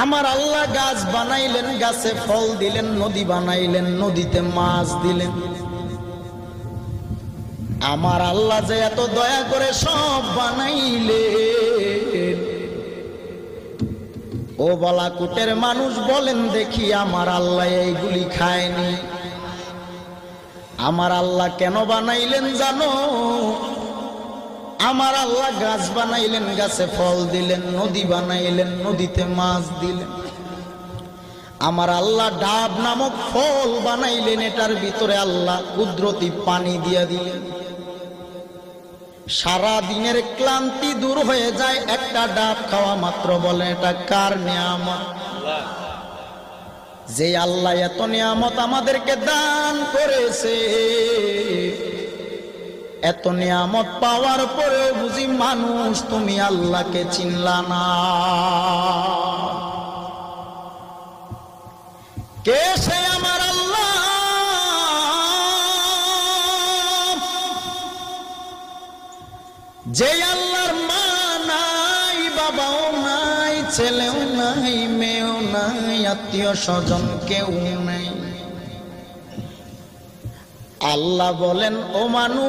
আমার আল্লাহ গাছ বানাইলেন, গাছে ফল দিলেন, নদী বানাইলেন, নদীতে মাছ দিলেন। আমার আল্লাহ যে এত দয়া করে সব বানাইলেন, ও বালাকুটের মানুষ বলেন দেখি আমার আল্লাহ এইগুলি খায়নি? আমার আল্লাহ কেন বানাইলেন জানো? আমার আল্লাহ গাছ বানাইলেন, গাছে ফল দিলেন, নদী বানাইলেন, নদীতে মাছ দিলেন। আমার আল্লাহ ডাব নামক ফল বানাইলেন, এটার ভিতরে আল্লাহ কুদরতি পানি দিয়া দিলেন। সারা দিনের ক্লান্তি দূর হয়ে যায় একটা ডাব খাওয়া মাত্র। বলে এটা কার নিয়ামত? যে আল্লাহ এত নিয়ামত আমাদেরকে দান করেছে, এত নিয়ামত পাওয়ার পরেও বুঝি মানুষ তুমি আল্লাহকে চিনলা না। কে সে আমার আল্লাহ? যে আল্লাহর মা নাই, বাবাও নাই, ছেলেও নাই, মেয়েও নাই, আত্মীয় স্বজন কেউ নাই। আল্লাহ বলেন, ও মানুষ,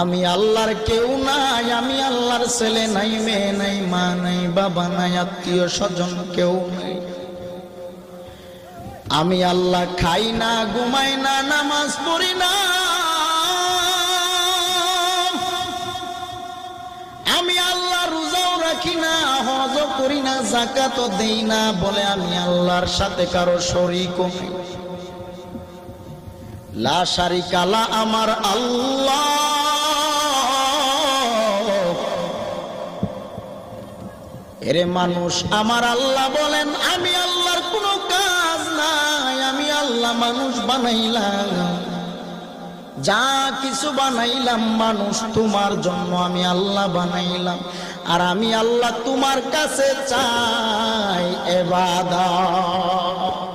আমি আল্লাহর কেউ নাই, আমি আল্লাহর ছেলে নাই, মেয়ে নাই, মা নাই, বাবা নাই, আত্মীয় স্বজন কেউ নাই। আমি আল্লাহ খাই না, ঘুমাই না, নামাজ পড়ি না, আমি আল্লাহ রোজাও রাখি না, হজও করি না, যাকাতও দেই না। বলে আমি আল্লাহর সাথে কারো শরীক নাই। লা শারিকা লা, আমার আল্লাহ। এরে মানুষ, আমার আল্লাহ বলেন আমি আল্লাহর কোনো কাজ নাই, আমি আল্লাহ মানুষ বানাইলাম, যা কিছু বানাইলাম মানুষ তোমার জন্য আমি আল্লাহ বানাইলাম। আর আমি আল্লাহ তোমার কাছে চাই ইবাদত।